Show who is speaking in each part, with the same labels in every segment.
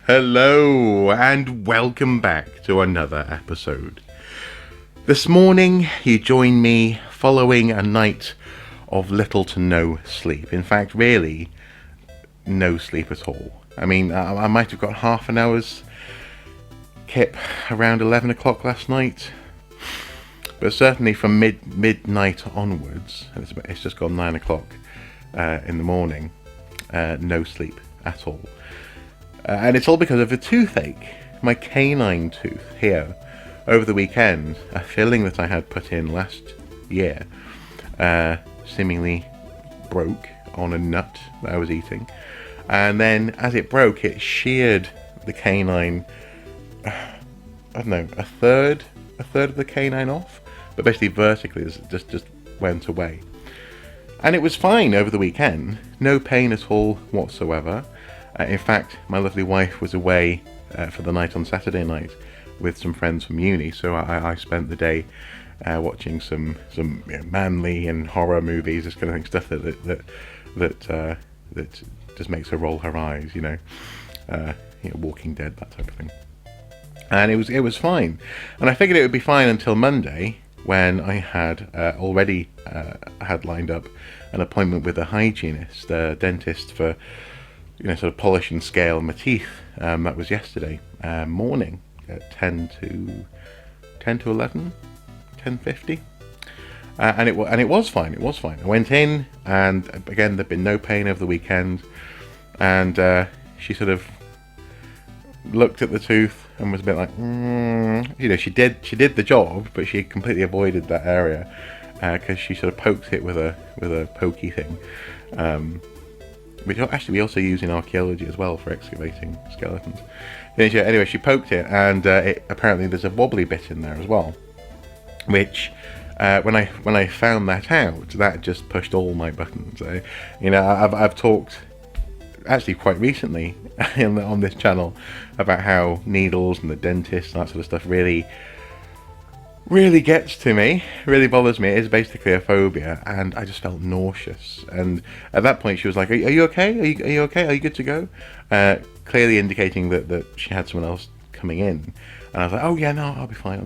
Speaker 1: Hello and welcome back to another episode. This morning you join me following a night of little to no sleep. In fact, really, no sleep at all. I mean, I might have got half an hour's kip around 11 o'clock last night, but certainly from midnight onwards, and it's just gone 9 o'clock in the morning, no sleep at all. And it's all because of a toothache. My canine tooth here over the weekend, a filling that I had put in last year, seemingly broke on a nut that I was eating. And then as it broke, it sheared the canine, I don't know, a third of the canine off. But basically vertically, it just went away. And it was fine over the weekend. No pain at all whatsoever. In fact, my lovely wife was away for the night on Saturday night with some friends from uni, so I spent the day watching some manly and horror movies, this kind of thing, stuff that just makes her roll her eyes, Walking Dead, that type of thing. And it was fine, and I figured it would be fine until Monday, when I had already had lined up an appointment with a hygienist, a dentist, for sort of polish and scale my teeth. That was yesterday morning at 10 to 11, 10:50, and it was fine. It was fine. I went in, and again, there'd been no pain over the weekend, and she sort of looked at the tooth and was a bit like, she did the job, but she completely avoided that area because she sort of poked it with a pokey thing. Which actually we also use in archaeology as well for excavating skeletons. Anyway, she poked it, and apparently there's a wobbly bit in there as well. Which, when I found that out, that just pushed all my buttons. I've talked actually quite recently on this channel about how needles and the dentist and that sort of stuff really gets to me, really bothers me. It is basically a phobia, and I just felt nauseous. And at that point she was like, are you okay? Are you okay? Are you good to go? Clearly indicating that she had someone else coming in. And I was like, oh yeah, no, I'll be fine.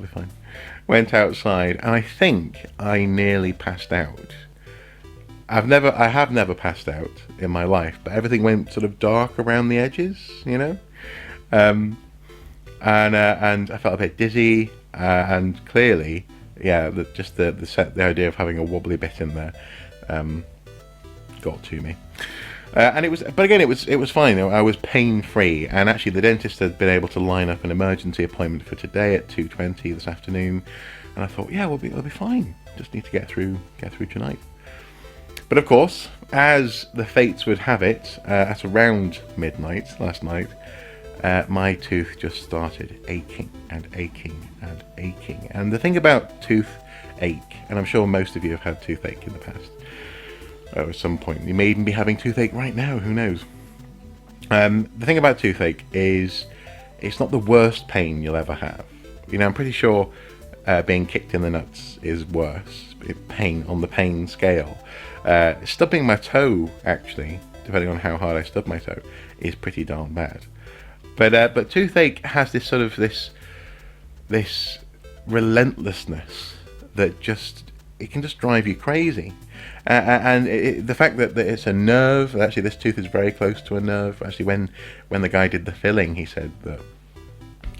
Speaker 1: Went outside, and I think I nearly passed out. I have never passed out in my life, but everything went sort of dark around the edges, and I felt a bit dizzy. And clearly, the idea of having a wobbly bit in there got to me. But again, it was fine. I was pain free, and actually, the dentist had been able to line up an emergency appointment for today at 2:20 this afternoon. And I thought, yeah, we'll be fine. Just need to get through tonight. But of course, as the fates would have it, at around midnight last night, my tooth just started aching and aching and aching. And the thing about toothache, and I'm sure most of you have had toothache in the past, at some point, you may even be having toothache right now, who knows. The thing about toothache is it's not the worst pain you'll ever have. I'm pretty sure being kicked in the nuts is worse, pain on the pain scale. Stubbing my toe, actually, depending on how hard I stub my toe, is pretty darn bad. But toothache has this sort of this relentlessness that it can just drive you crazy, and the fact that it's a nerve. Actually, this tooth is very close to a nerve. Actually, when the guy did the filling, he said that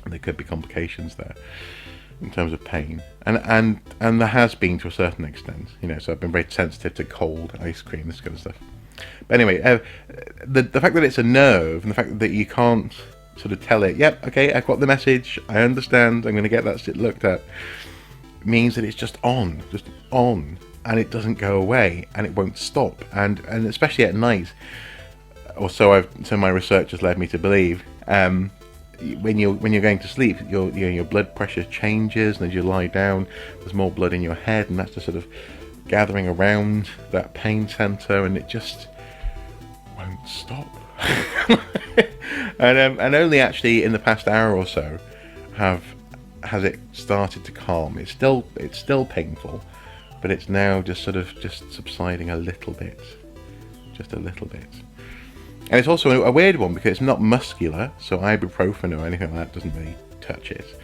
Speaker 1: there could be complications there in terms of pain, and there has been to a certain extent. So I've been very sensitive to cold ice cream, this kind of stuff. But anyway, the fact that it's a nerve, and the fact that you can't sort of tell it, yep, okay, I've got the message, I understand, I'm going to get that shit looked at, means that it's just on, and it doesn't go away, and it won't stop, and especially at night, or so my research has led me to believe. When you're going to sleep, your blood pressure changes, and as you lie down, there's more blood in your head, and that's just sort of gathering around that pain center, and it just won't stop. and only actually in the past hour or so has it started to calm. It's still painful, but it's now just subsiding a little bit, just a little bit. And it's also a weird one because it's not muscular, so ibuprofen or anything like that doesn't really touch it.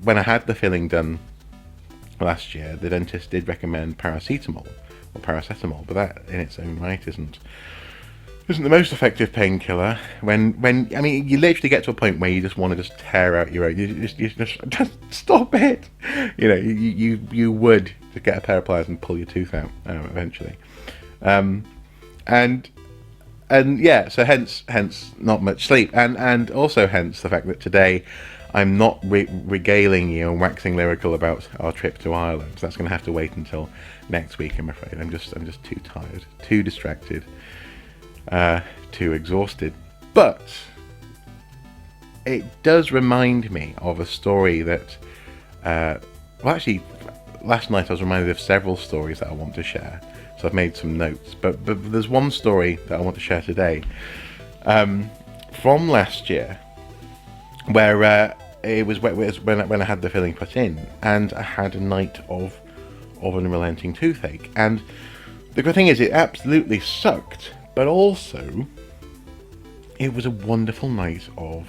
Speaker 1: When I had the filling done last year, the dentist did recommend paracetamol, but that in its own right isn't the most effective painkiller. When I mean, you literally get to a point where you just want to just tear out your own. You just stop it. You know, you would just get a pair of pliers and pull your tooth out eventually. And yeah, so hence not much sleep, and also hence the fact that today I'm not regaling you and waxing lyrical about our trip to Ireland. So that's going to have to wait until next week, I'm afraid. I'm just too tired, too distracted, too exhausted. But it does remind me of a story that, well, actually, last night I was reminded of several stories that I want to share. So I've made some notes, but there's one story that I want to share today, from last year, where it was when I had the filling put in, and I had a night of unrelenting toothache. And the good thing is, it absolutely sucked, but also it was a wonderful night of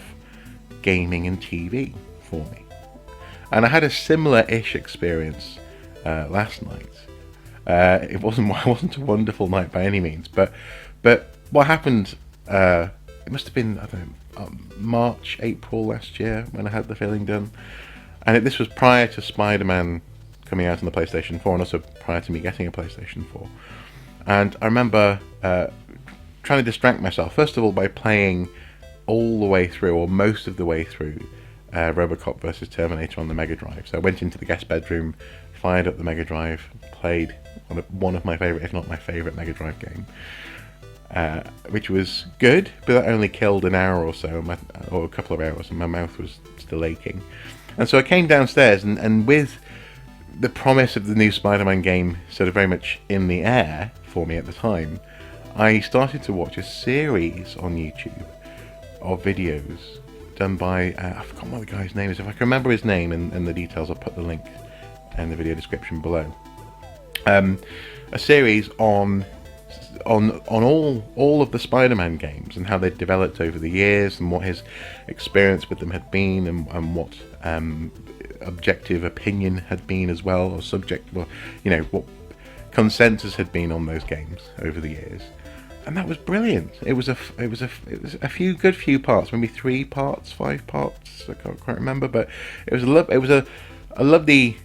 Speaker 1: gaming and TV for me. And I had a similar-ish experience last night. It wasn't a wonderful night by any means, but what happened? It must have been, I don't know, March, April last year when I had the filling done, and this was prior to Spider-Man coming out on the PlayStation 4, and also prior to me getting a PlayStation 4. And I remember trying to distract myself, first of all, by playing all the way through, or most of the way through, Robocop vs Terminator on the Mega Drive. So I went into the guest bedroom, fired up the Mega Drive, played one of my favourite, if not my favourite, Mega Drive game, which was good, but that only killed an hour or so, or a couple of hours, and my mouth was still aching. And so I came downstairs, and with the promise of the new Spider-Man game sort of very much in the air for me at the time, I started to watch a series on YouTube of videos done by, I forgot what the guy's name is. If I can remember his name and the details, I'll put the link in the video description below. A series on all of the Spider-Man games and how they'd developed over the years, and what his experience with them had been, and what objective opinion had been as well, or subjective, you know, what consensus had been on those games over the years. And that was brilliant. It was a few parts, maybe 3 parts, 5 parts. I can't quite remember, but it was a lovely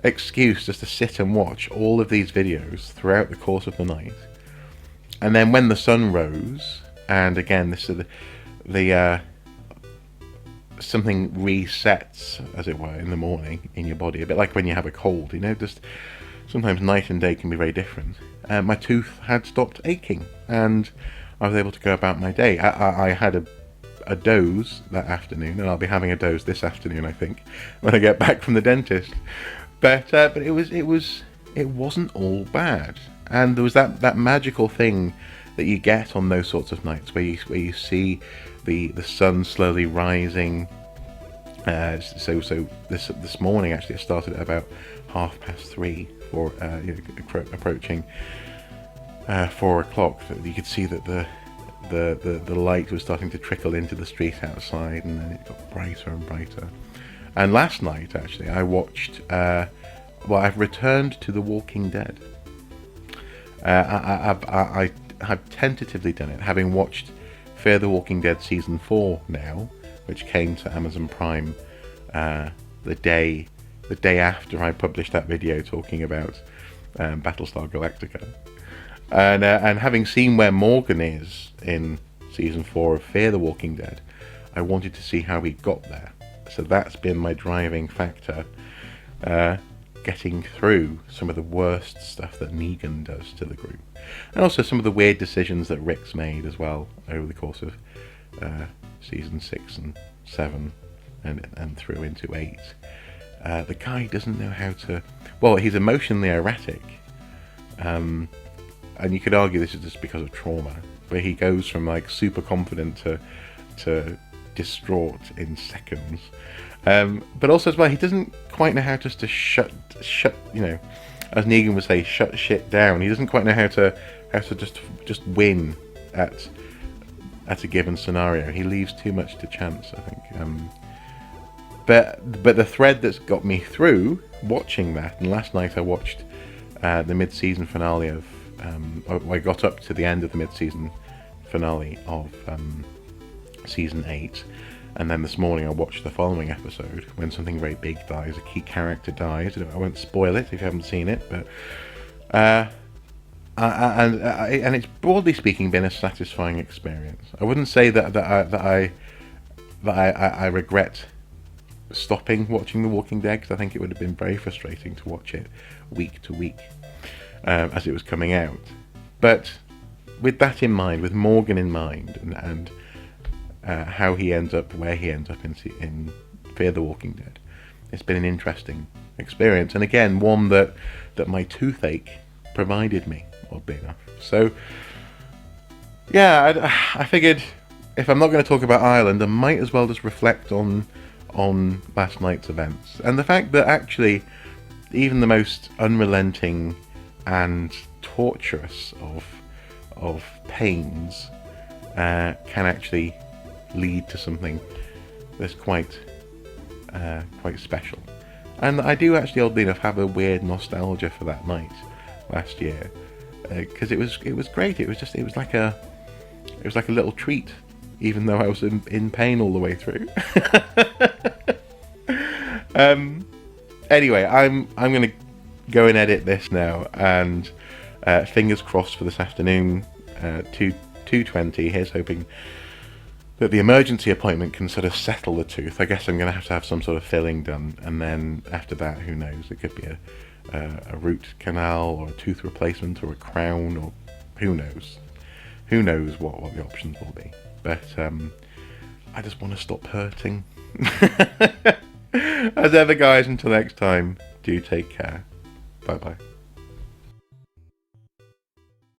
Speaker 1: excuse just to sit and watch all of these videos throughout the course of the night. And then when the sun rose, and again, this is the something resets, as it were, in the morning in your body, a bit like when you have a cold, you know, just sometimes night and day can be very different. My tooth had stopped aching, and I was able to go about my day. I had a doze that afternoon, and I'll be having a doze this afternoon, I think, when I get back from the dentist. But it wasn't all bad, and there was that magical thing that you get on those sorts of nights where you see the sun slowly rising. So this morning, actually, it started at about 3:30 for approaching 4 o'clock. You could see that the light was starting to trickle into the street outside, and then it got brighter and brighter. And last night, actually, I watched. I've returned to The Walking Dead. I have tentatively done it, having watched Fear the Walking Dead season 4 now, which came to Amazon Prime the day after I published that video talking about Battlestar Galactica, and having seen where Morgan is in season 4 of Fear the Walking Dead, I wanted to see how he got there. So that's been my driving factor, getting through some of the worst stuff that Negan does to the group, and also some of the weird decisions that Rick's made as well over the course of season 6 and 7 and through into 8. The guy doesn't know how to... Well, he's emotionally erratic, and you could argue this is just because of trauma, but he goes from like super confident to distraught in seconds. But also as well, he doesn't quite know how just to shut, you know, as Negan would say, shut shit down. He doesn't quite know how to just win at a given scenario. He leaves too much to chance, I think. But the thread that's got me through watching that, and last night I watched the mid-season finale of. I got up to the end of the mid-season finale of season 8, and then this morning I watched the following episode when something very big dies, a key character dies. I won't spoil it if you haven't seen it, but and it's broadly speaking been a satisfying experience. I wouldn't say that I regret stopping watching The Walking Dead, because I think it would have been very frustrating to watch it week to week as it was coming out. But with that in mind, with Morgan in mind, and how he ends up where he ends up in Fear the Walking Dead, it's been an interesting experience, and again one that my toothache provided me, oddly enough. So yeah, I figured if I'm not going to talk about Ireland, I might as well just reflect on last night's events, and the fact that actually even the most unrelenting and torturous of pains can actually lead to something that's quite special. And I do actually, oddly enough, have a weird nostalgia for that night last year, because it was great. It was like a little treat, even though I was in pain all the way through. Anyway, I'm gonna go and edit this now, and fingers crossed for this afternoon, 2:20. Here's hoping that the emergency appointment can sort of settle the tooth. I guess I'm going to have some sort of filling done, and then after that, who knows? It could be a root canal, or a tooth replacement, or a crown, or who knows? Who knows what the options will be? But I just want to stop hurting. As ever, guys, until next time, do take care. Bye bye.